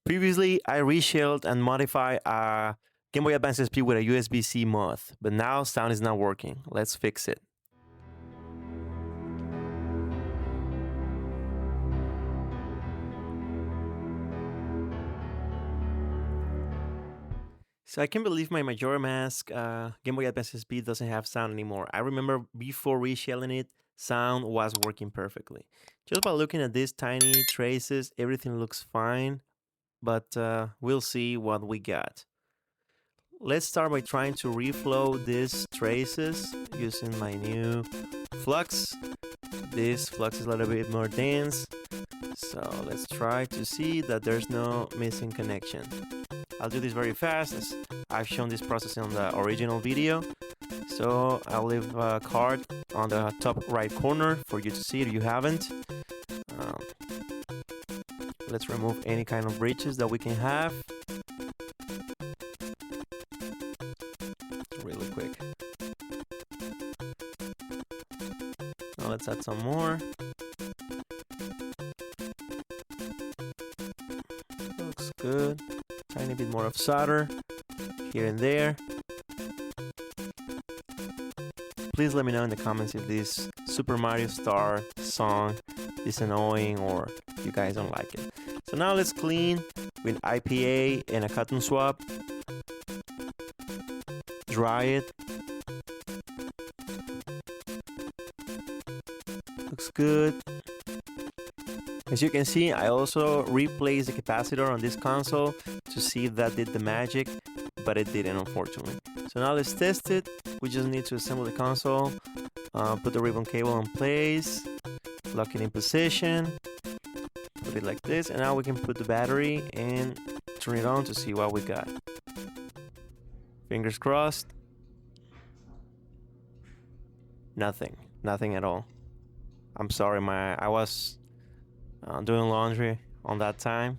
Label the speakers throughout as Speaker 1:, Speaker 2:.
Speaker 1: Previously, I reshelled and modified a Game Boy Advance SP with a USB-C mod, but now sound is not working. Let's fix it. So I can't believe my Majora mask Game Boy Advance SP doesn't have sound anymore. I remember before reshelling it, sound was working perfectly. Just by looking at these tiny traces, everything looks fine, but we'll see what we got. Let's start by trying to reflow these traces using my new flux. This flux is a little bit more dense, so let's try to see that there's no missing connection. I'll do this very fast as I've shown this process in the original video, so I'll leave a card on the top right corner for you to see if you haven't. Let's remove any kind of breaches that we can have. Really quick. Now let's add some more. Looks good. Tiny bit more of solder here and there. Please let me know in the comments if this Super Mario Star song is annoying or you guys don't like it. So now let's clean with IPA and a cotton swab. Dry it. Looks good. As you can see, I also replaced the capacitor on this console to see if that did the magic, but it didn't, unfortunately. So now let's test it. We just need to assemble the console, put the ribbon cable in place, lock it in position, put it like this, and now we can put the battery and turn it on to see what we got. Fingers crossed. Nothing at all. I'm sorry, I was doing laundry on that time,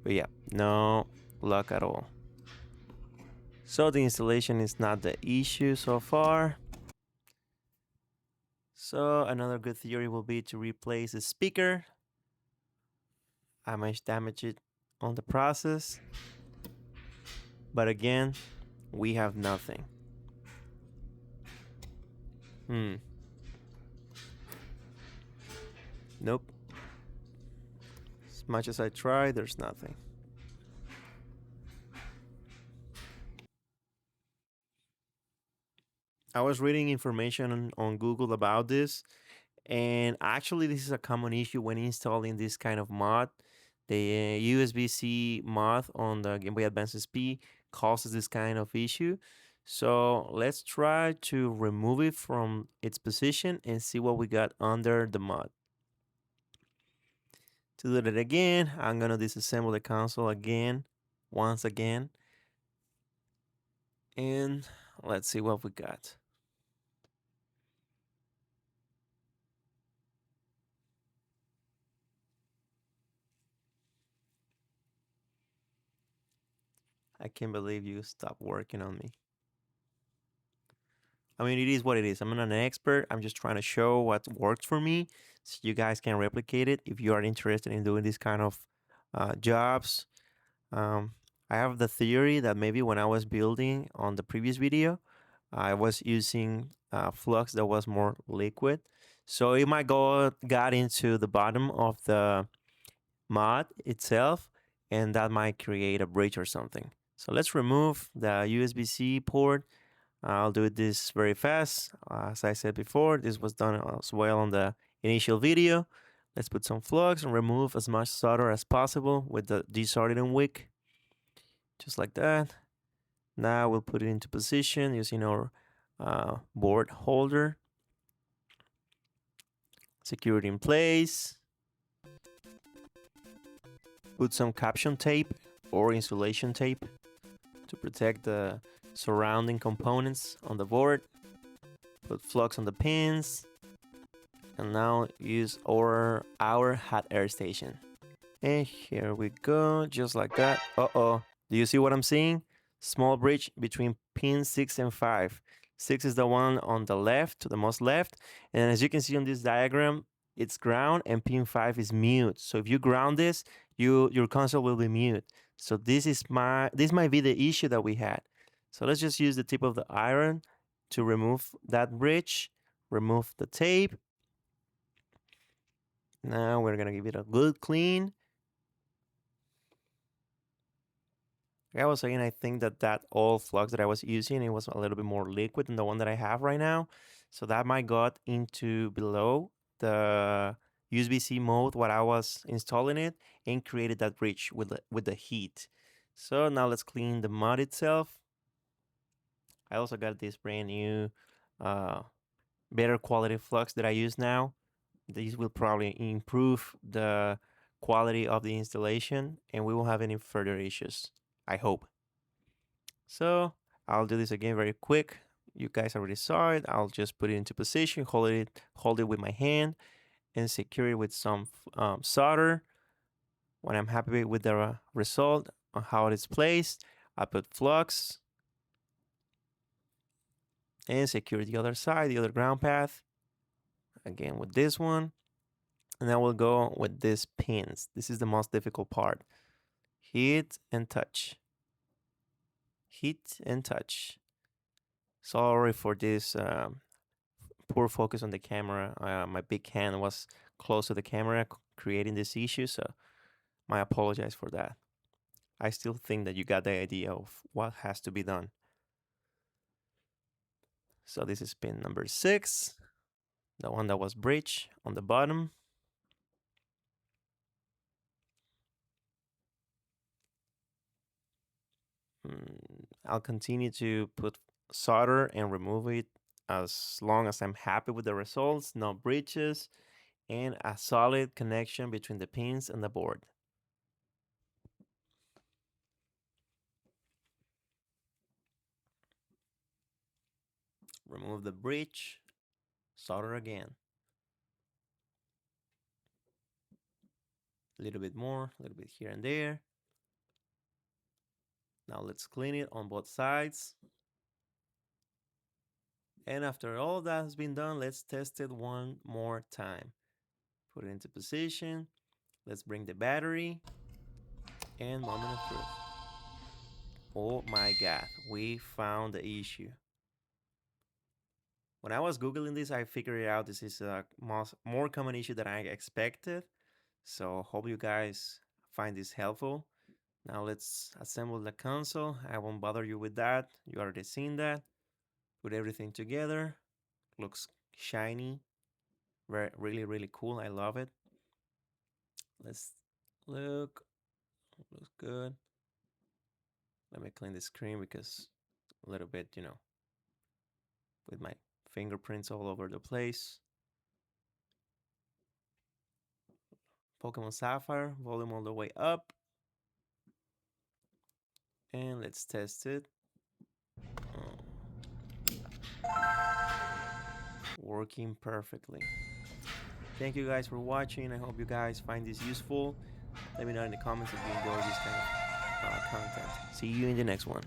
Speaker 1: but yeah, no luck at all. So the installation is not the issue so far. So another good theory will be to replace the speaker. I might damage it on the process, but again, we have nothing. Nope. As much as I try, there's nothing. I was reading information on Google about this, and actually this is a common issue when installing this kind of mod. The USB-C mod on the Game Boy Advance SP causes this kind of issue. So let's try to remove it from its position and see what we got under the mod. To do that again, I'm gonna disassemble the console once again. And let's see what we got. I can't believe you stopped working on me. I mean, it is what it is. I'm not an expert. I'm just trying to show what worked for me so you guys can replicate it if you are interested in doing this kind of jobs. I have the theory that maybe when I was building on the previous video, I was using flux that was more liquid. So it might got into the bottom of the mod itself, and that might create a breach or something. So let's remove the USB-C port. I'll do this very fast. As I said before, this was done as well on the initial video. Let's put some flux and remove as much solder as possible with the desoldering wick. Just like that. Now we'll put it into position using our board holder. Secure it in place. Put some caption tape or insulation tape to protect the surrounding components on the board. Put flux on the pins, and now use our hot air station. And here we go, just like that. Do you see what I'm seeing? Small bridge between pins 6 and 5. 6 is the one on the left, to the most left, and as you can see on this diagram, it's ground and pin 5 is mute. So if you ground this, your console will be mute. So this might be the issue that we had. So let's just use the tip of the iron to remove that bridge, remove the tape. Now we're gonna give it a good clean. Like I was saying, I think that old flux that I was using, it was a little bit more liquid than the one that I have right now. So that might got into below the USB-C mode while I was installing it and created that bridge with the heat. So now let's clean the mud itself. I also got this brand new uh, better quality flux that I use now. These will probably improve the quality of the installation and we won't have any further issues, I hope. So I'll do this again very quick. You guys already saw it. I'll just put it into position, hold it with my hand, and secure it with some solder. When I'm happy with the result on how it is placed, I put flux and secure the other side, the other ground path. Again with this one. And then we'll go with these pins. This is the most difficult part. Hit and touch. Hit and touch. Sorry for this poor focus on the camera. My big hand was close to the camera, creating this issue. So I apologize for that. I still think that you got the idea of what has to be done. So this is pin number 6, the one that was bridged on the bottom. I'll continue to put solder and remove it as long as I'm happy with the results, no breaches, and a solid connection between the pins and the board. Remove the bridge, solder again. A little bit more, a little bit here and there. Now let's clean it on both sides. And after all that has been done, let's test it one more time. Put it into position. Let's bring the battery. And moment of truth. Oh my God, we found the issue. When I was Googling this, I figured out this is a more common issue than I expected. So hope you guys find this helpful. Now let's assemble the console. I won't bother you with that. You already seen that. Put everything together. Looks shiny. Really, really cool. I love it. Let's look. Looks good. Let me clean the screen because a little bit, with my fingerprints all over the place. Pokemon Sapphire, volume all the way up. And let's test it. Working perfectly. Thank you guys for watching. I hope you guys find this useful. Let me know in the comments if you enjoy this kind of content. See you in the next one.